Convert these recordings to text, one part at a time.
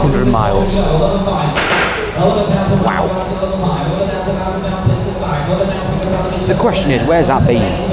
100 miles. Wow. The question is, where's that been?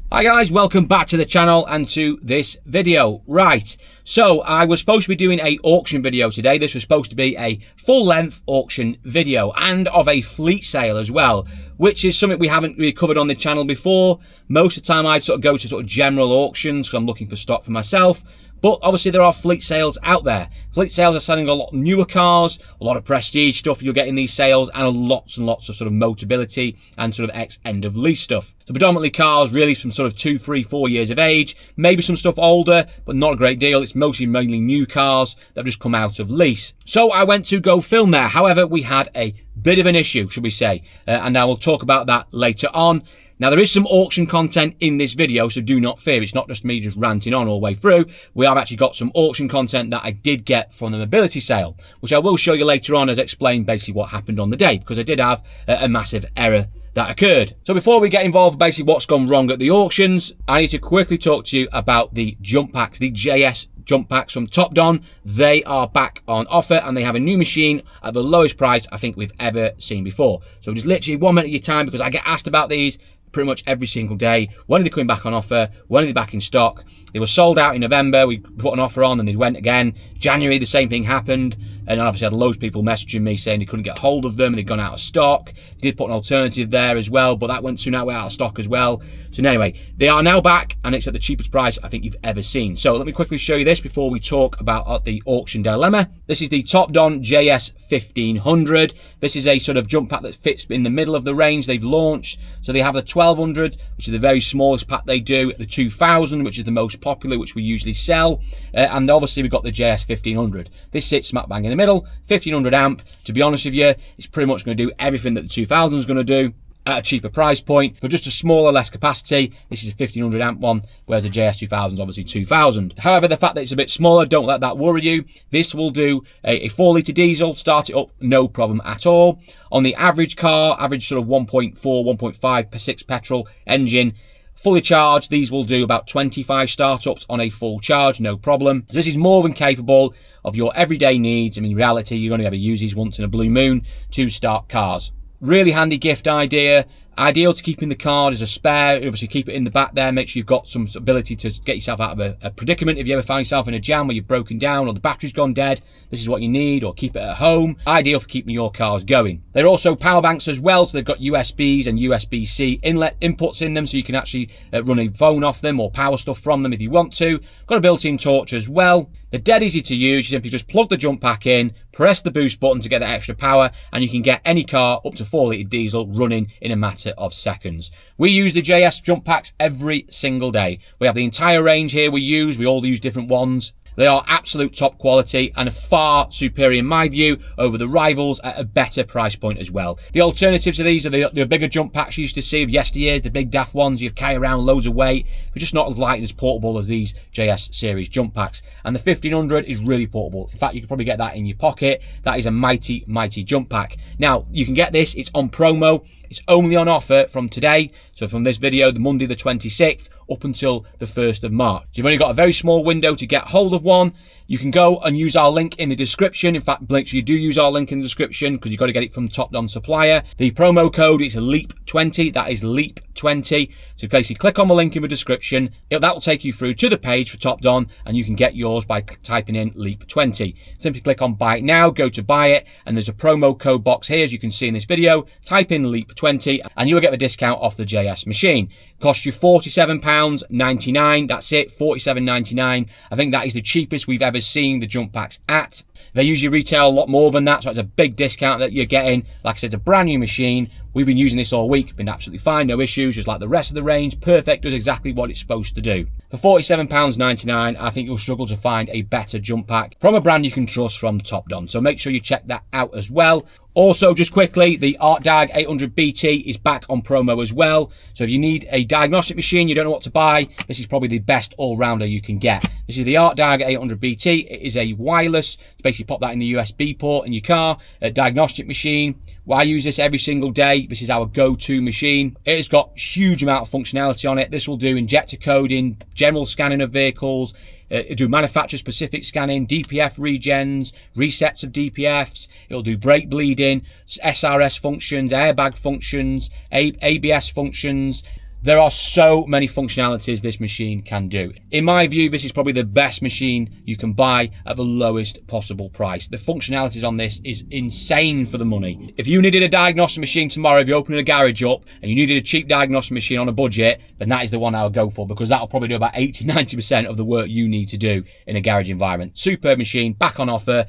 Hi guys, welcome back to the channel and to this video. Right, so I was supposed to be doing a auction video today. This was supposed to be a full-length auction video and of a fleet sale as well, which is something we haven't really covered on the channel before. Most of the time I sort of go to general auctions because I'm looking for stock for myself. But obviously there are fleet sales out there. Fleet sales are selling a lot newer cars, a lot of prestige stuff you'll get in these sales, and lots of sort of Motability and sort of ex-end of lease stuff. So predominantly cars really from sort of 2, 3, 4 years of age, maybe some stuff older, but not a great deal. It's mainly new cars that have just come out of lease. So I went to go film there. However, we had a bit of an issue, should we say, and I will talk about that later on. Now, there is some auction content in this video, so do not fear. It's not just me just ranting on all the way through. We have actually got some auction content that I did get from the mobility sale, which I will show you later on as I explain basically what happened on the day, because I did have a massive error that occurred. So before we get involved, basically what's gone wrong at the auctions, I need to quickly talk to you about the jump packs, the JS jump packs from Topdon. They are back on offer and they have a new machine at the lowest price I think we've ever seen before. So just literally 1 minute of your time, because I get asked about these pretty much every single day. When are they coming back on offer? When are they back in stock? They were sold out in November. We put an offer on and they went again. January, the same thing happened. And obviously I had loads of people messaging me saying they couldn't get hold of them and they'd gone out of stock. They did put an alternative there as well, but that went soon out of stock as well. So anyway, they are now back and it's at the cheapest price I think you've ever seen. So let me quickly show you this before we talk about the auction dilemma. This is the Topdon JS 1500. This is a sort of jump pack that fits in the middle of the range they've launched. So they have the 1200, which is the very smallest pack they do, the 2000, which is the most popular, which we usually sell, and obviously we've got the JS 1500. This sits smack bang in the middle, 1500 amp. To be honest with you, it's pretty much going to do everything that the 2000 is going to do at a cheaper price point for just a smaller, less capacity. This is a 1500 amp one, whereas the JS 2000 is obviously 2000. However, the fact that it's a bit smaller, don't let that worry you. This will do a 4-litre diesel, start it up, no problem at all. On the average car, average sort of 1.4, 1.5 per 6 petrol engine, fully charged, these will do about 25 startups on a full charge, no problem. So this is more than capable of your everyday needs. I mean, in reality, you're going to ever use these once in a blue moon to start cars. Really handy gift idea. Ideal to keep in the car as a spare. Obviously keep it in the back there. Make sure you've got some ability to get yourself out of a predicament. If you ever find yourself in a jam where you've broken down or the battery's gone dead, this is what you need. Or keep it at home. Ideal for keeping your cars going. They're also power banks as well. So they've got USBs and USB-C inlet inputs in them. So you can actually run a phone off them or power stuff from them if you want to. Got a built-in torch as well. They're dead easy to use. You simply just plug the jump pack in, press the boost button to get that extra power, and you can get any car up to 4-litre diesel running in a matter of seconds. We use the JS jump packs every single day. We have the entire range here we all use different ones. They are absolute top quality and far superior in my view over the rivals at a better price point as well. The alternatives to these are the bigger jump packs you used to see of yesteryears, the big daft ones you carry around loads of weight. They're just not as light and as portable as these JS series jump packs. And the 1500 is really portable. In fact, you can probably get that in your pocket. That is a mighty, mighty jump pack. Now, you can get this, it's on promo. It's only on offer from today. So from this video, the Monday the 26th, up until the 1st of March. So you've only got a very small window to get hold of one. You can go and use our link in the description. In fact, make sure you do use our link in the description because you've got to get it from Topdon supplier. The promo code is LEAP20. That is LEAP20. So basically click on the link in the description. That will take you through to the page for Topdon and you can get yours by typing in LEAP20. Simply click on buy it now, go to buy it, and there's a promo code box here as you can see in this video. Type in LEAP20 and you'll get the discount off the JS machine. Cost you £47.99. That's it, £47.99. I think that is the cheapest we've ever seen the jump packs at. They usually retail a lot more than that, so it's a big discount that you're getting. Like I said, it's a brand new machine. We've been using this all week, been absolutely fine, no issues, just like the rest of the range. Perfect, does exactly what it's supposed to do. For £47.99, I think you'll struggle to find a better jump pack from a brand you can trust from Topdon. So make sure you check that out as well. Also, just quickly, the ArtDag 800BT is back on promo as well. So if you need a diagnostic machine, you don't know what to buy, this is probably the best all-rounder you can get. This is the ArtDag 800BT. It is a wireless, basically pop that in the USB port in your car, a diagnostic machine, Well, I use this every single day. This is our go-to machine. It has got huge amount of functionality on it. This will do injector coding, general scanning of vehicles, do manufacturer specific scanning, DPF regens, resets of DPFs. It'll do brake bleeding, SRS functions, airbag functions, ABS functions. There are so many functionalities this machine can do. In my view, this is probably the best machine you can buy at the lowest possible price. The functionalities on this is insane for the money. If you needed a diagnostic machine tomorrow, if you're opening a garage up and you needed a cheap diagnostic machine on a budget, then that is the one I would go for, because that'll probably do about 80-90% of the work you need to do in a garage environment. Superb machine, back on offer.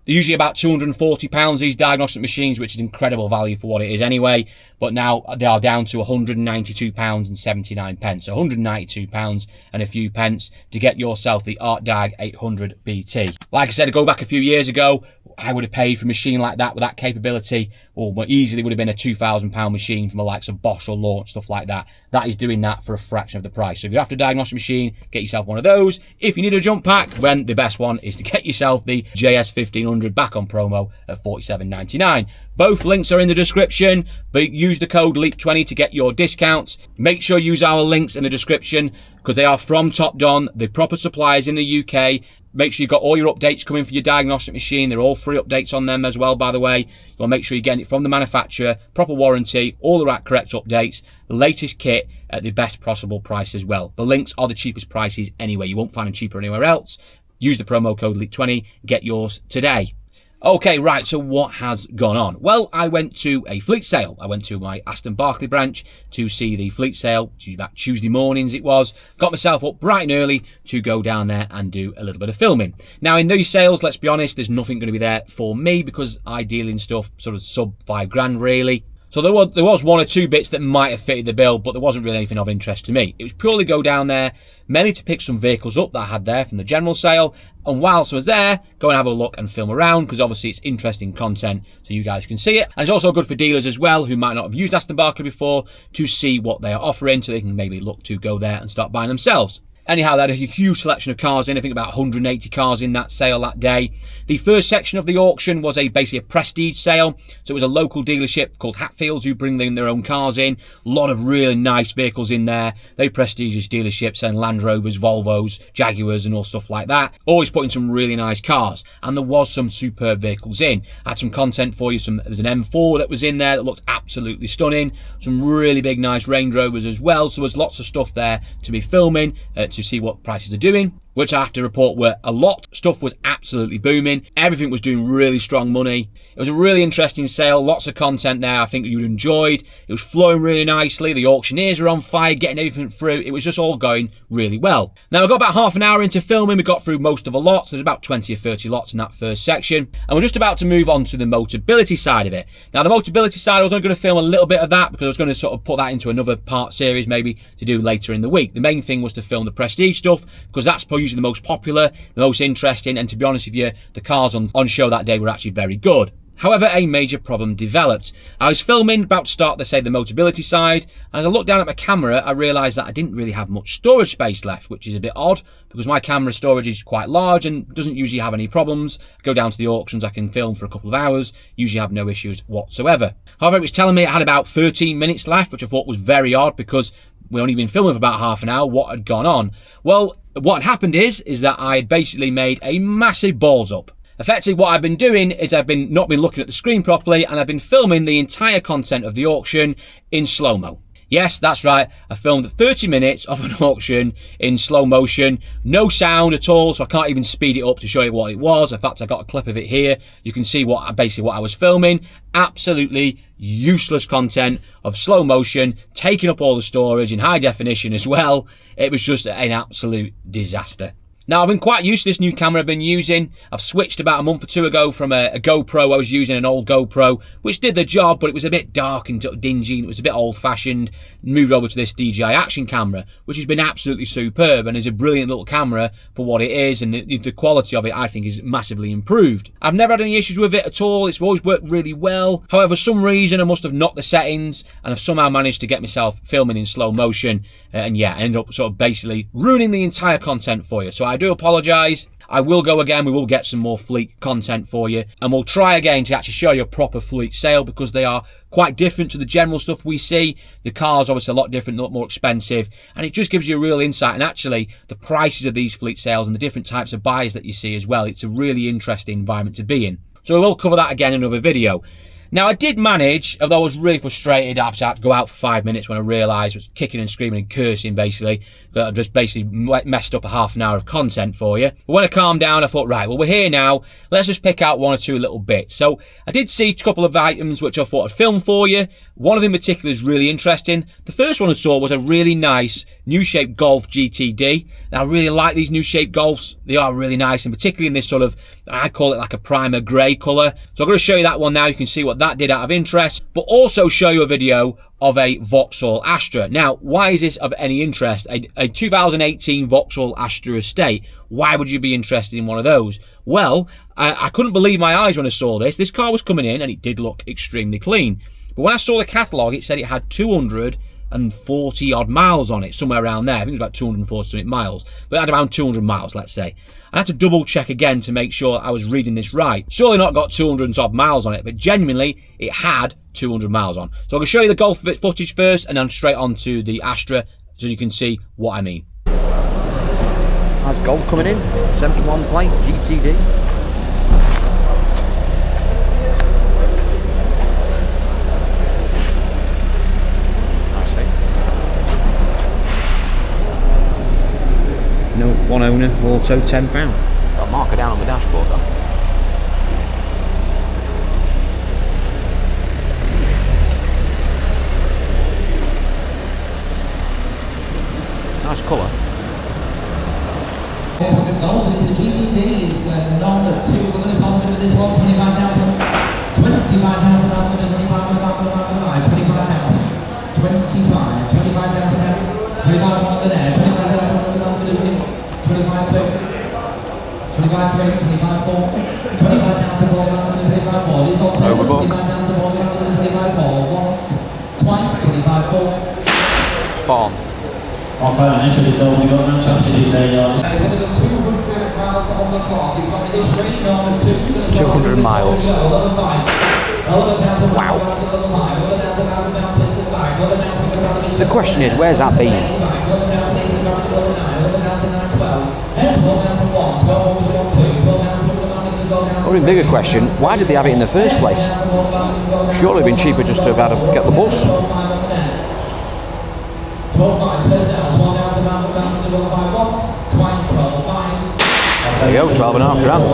They're usually about £240, these diagnostic machines, which is incredible value for what it is anyway. But now they are down to £192.79. So £192 and a few pence to get yourself the Art Diag 800 BT. Like I said, go back a few years ago, I would have paid for a machine like that with that capability, or more easily would have been a £2,000 machine from the likes of Bosch or Launch, stuff like that. That is doing that for a fraction of the price. So if you're after a diagnostic machine, get yourself one of those. If you need a jump pack, then the best one is to get yourself the JS 1500 back on promo at £47.99. Both links are in the description, but use the code LEAP20 to get your discounts. Make sure you use our links in the description because they are from Topdon, the proper suppliers in the UK. Make sure you've got all your updates coming for your diagnostic machine. They're all free updates on them as well, by the way. You want to make sure you're getting it from the manufacturer, proper warranty, all the right correct updates, the latest kit at the best possible price as well. The links are the cheapest prices anyway. You won't find them cheaper anywhere else. Use the promo code LEAP20, get yours today. Okay, right, so what has gone on? Well, I went to a fleet sale. I went to my Aston Barclay branch to see the fleet sale, which was about Tuesday mornings it was. Got myself up bright and early to go down there and do a little bit of filming. Now, in these sales, let's be honest, there's nothing going to be there for me because I deal in stuff sort of sub £5 really. So there was one or two bits that might have fitted the bill, but there wasn't really anything of interest to me. It was purely go down there, mainly to pick some vehicles up that I had there from the general sale. And whilst I was there, go and have a look and film around, because obviously it's interesting content so you guys can see it. And it's also good for dealers as well who might not have used Aston Barclay before to see what they are offering so they can maybe look to go there and start buying themselves. Anyhow, they had a huge selection of cars in. I think about 180 cars in that sale that day. The first section of the auction was basically a prestige sale. So it was a local dealership called Hatfields who bring their own cars in. A lot of really nice vehicles in there. Very prestigious dealerships and Land Rovers, Volvos, Jaguars and all stuff like that. Always putting some really nice cars. And there was some superb vehicles in. I had some content for you. There's an M4 that was in there that looked absolutely stunning. Some really big nice Range Rovers as well. So there was lots of stuff there to be filming, to see what prices are doing, which I have to report were a lot. Stuff was absolutely booming. Everything was doing really strong money. It was a really interesting sale. Lots of content there I think that you'd enjoyed. It was flowing really nicely. The auctioneers were on fire, getting everything through. It was just all going really well. Now, I got about half an hour into filming. We got through most of the lots. There's about 20 or 30 lots in that first section. And we're just about to move on to the Motability side of it. Now, the Motability side, I was only going to film a little bit of that because I was going to sort of put that into another part series maybe to do later in the week. The main thing was to film the Prestige stuff because that's usually the most popular, the most interesting, and to be honest with you, the cars on show that day were actually very good. However, a major problem developed. I was filming, about to start, let's say, the Motability side, and as I looked down at my camera, I realised that I didn't really have much storage space left, which is a bit odd, because my camera storage is quite large and doesn't usually have any problems. I go down to the auctions, I can film for a couple of hours, usually have no issues whatsoever. However, it was telling me I had about 13 minutes left, which I thought was very odd, because we only been filming for about half an hour. What had gone on? Well, what had happened is that I had basically made a massive balls up. Effectively, what I've been doing is I've not been looking at the screen properly, and I've been filming the entire content of the auction in slow-mo. Yes, that's right. I filmed 30 minutes of an auction in slow motion, no sound at all, so I can't even speed it up to show you what it was. In fact, I got a clip of it here. You can see basically what I was filming. Absolutely useless content of slow motion, taking up all the storage in high definition as well. It was just an absolute disaster. Now, I've been quite used to this new camera I've been using. I've switched about a month or two ago from a GoPro. I was using an old GoPro, which did the job, but it was a bit dark and dingy, and it was a bit old-fashioned. Moved over to this DJI action camera, which has been absolutely superb and is a brilliant little camera for what it is, and the quality of it, I think, is massively improved. I've never had any issues with it at all. It's always worked really well. However, for some reason, I must have knocked the settings, and I've somehow managed to get myself filming in slow motion, and yeah, I ended up sort of basically ruining the entire content for you. So I do apologise. I will go again, we will get some more fleet content for you, and we'll try again to actually show you a proper fleet sale, because they are quite different to the general stuff we see. The car's obviously a lot different, a lot more expensive, and it just gives you a real insight, and actually the prices of these fleet sales and the different types of buyers that you see as well. It's a really interesting environment to be in. So we will cover that again in another video. Now, I did manage, although I was really frustrated after I had to go out for 5 minutes when I realised I was kicking and screaming and cursing, basically, that I've just basically messed up a half an hour of content for you. But when I calmed down, I thought, right, well, we're here now. Let's just pick out one or two little bits. So I did see a couple of items which I thought I'd film for you. One of them in particular is really interesting. The first one I saw was a really nice new shape Golf GTD. Now, I really like these new shape Golfs. They are really nice, and particularly in this sort of, I call it like a primer grey colour. So I'm going to show you that one now. You can see what that did out of interest, but also show you a video of a Vauxhall Astra. Now, why is this of any interest? A 2018 Vauxhall Astra estate. Why would you be interested in one of those? Well, I couldn't believe my eyes when I saw this. This car was coming in and it did look extremely clean. But when I saw the catalogue, it said it had 240 odd miles on it, somewhere around there. I think it was about 240 something miles, but it had around 200 miles, let's say. I had to double check again to make sure I was reading this right. Surely not got 200 odd miles on it, but genuinely it had 200 miles on. So I'm going to show you the Golf footage first, and then straight on to the Astra, so you can see what I mean. How's Golf coming in? 71 plate GTD. No, one owner, auto, £10. Got a marker down on the dashboard though. Nice colour. The Golf is a GTD, is number 2. We're going to start with this one, 25,000. 25,000, 25,000, 25 on the there, 25,000, 25 2, 25 3, 25 4, 25,000, 25 4. This also 25,000, 25 4. Once, twice, 25 4. Spot on. Off financial is all we got, no chances is a He's got 200 miles on the clock. He's got the history, number 2. 200 miles. Wow. The question is, where's that been? Or a bigger question, why did they have it in the first place? Surely it'd been cheaper just to have had to get the bus. 12.5 says now, 12,000 watts, twice 12.5. There you go, 12.5 grand.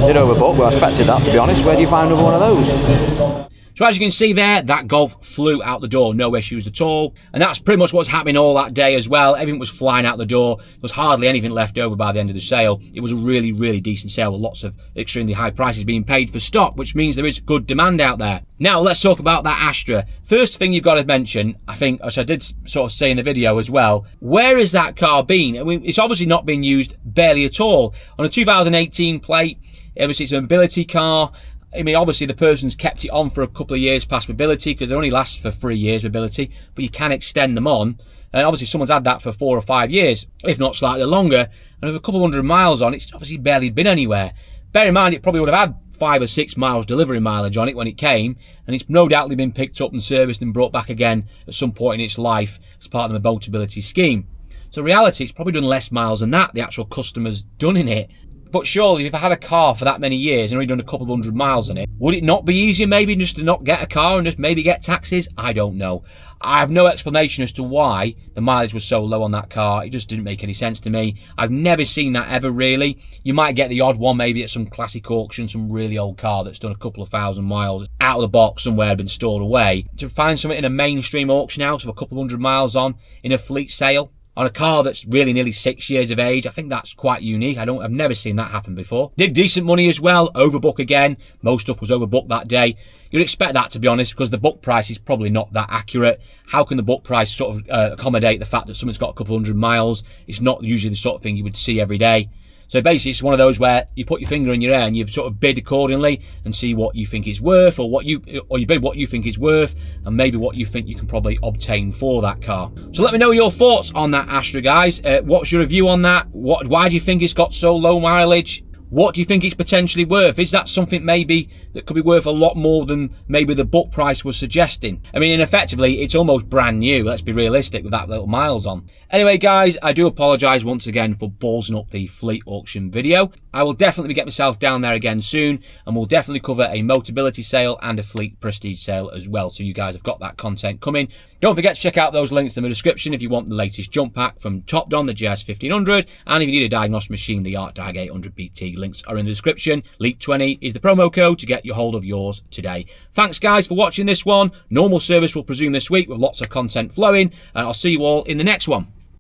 Did overbook, but I expected that, to be honest. Where do you find another one of those? So as you can see there, that Golf flew out the door, no issues at all. And that's pretty much what's happening all that day as well. Everything was flying out the door. There was hardly anything left over by the end of the sale. It was a really, really decent sale with lots of extremely high prices being paid for stock, which means there is good demand out there. Now let's talk about that Astra. First thing you've got to mention, I think, as I did sort of say in the video as well, where has that car been? I mean, it's obviously not been used barely at all. On a 2018 plate, obviously it's a mobility car. I mean, obviously the person's kept it on for a couple of years past mobility, because they only last for 3 years mobility, but you can extend them on. And obviously someone's had that for 4 or 5 years, if not slightly longer. And with a couple 100 miles on, it's obviously barely been anywhere. Bear in mind, it probably would have had 5 or 6 miles delivery mileage on it when it came, and it's no doubtly been picked up and serviced and brought back again at some point in its life as part of the mobility scheme. So in reality, it's probably done less miles than that, the actual customer's done in it. But surely, if I had a car for that many years and only done a couple of 100 miles on it, would it not be easier maybe just to not get a car and just maybe get taxes? I don't know. I have no explanation as to why the mileage was so low on that car. It just didn't make any sense to me. I've never seen that ever, really. You might get the odd one maybe at some classic auction, some really old car that's done a couple of 1,000 miles out of the box somewhere, been stored away. To find something in a mainstream auction house with a couple of 100 miles on in a fleet sale, on a car that's really nearly 6 years of age, I think that's quite unique. I've never seen that happen before. Did decent money as well, overbook again. Most stuff was overbooked that day. You'd expect that, to be honest, because the book price is probably not that accurate. How can the book price sort of accommodate the fact that something's got a couple 100 miles? It's not usually the sort of thing you would see every day. So basically it's one of those where you put your finger in your air and you sort of bid accordingly and see what you think it's worth, or you bid what you think it's worth and maybe what you think you can probably obtain for that car. So let me know your thoughts on that Astra, guys. What's your review on that? Why do you think it's got so low mileage? What do you think it's potentially worth? Is that something maybe that could be worth a lot more than maybe the book price was suggesting? I mean, and effectively, it's almost brand new. Let's be realistic with that little miles on. Anyway, guys, I do apologise once again for ballsing up the fleet auction video. I will definitely get myself down there again soon, and we'll definitely cover a Motability sale and a fleet prestige sale as well. So you guys have got that content coming. Don't forget to check out those links in the description if you want the latest jump pack from Topdon, the GS 1500, and if you need a diagnostic machine, the ArcDiag 800BT. Links are in the description. Leap20 is the promo code to get your hold of yours today. Thanks, guys, for watching this one. Normal service will resume this week with lots of content flowing, and I'll see you all in the next one.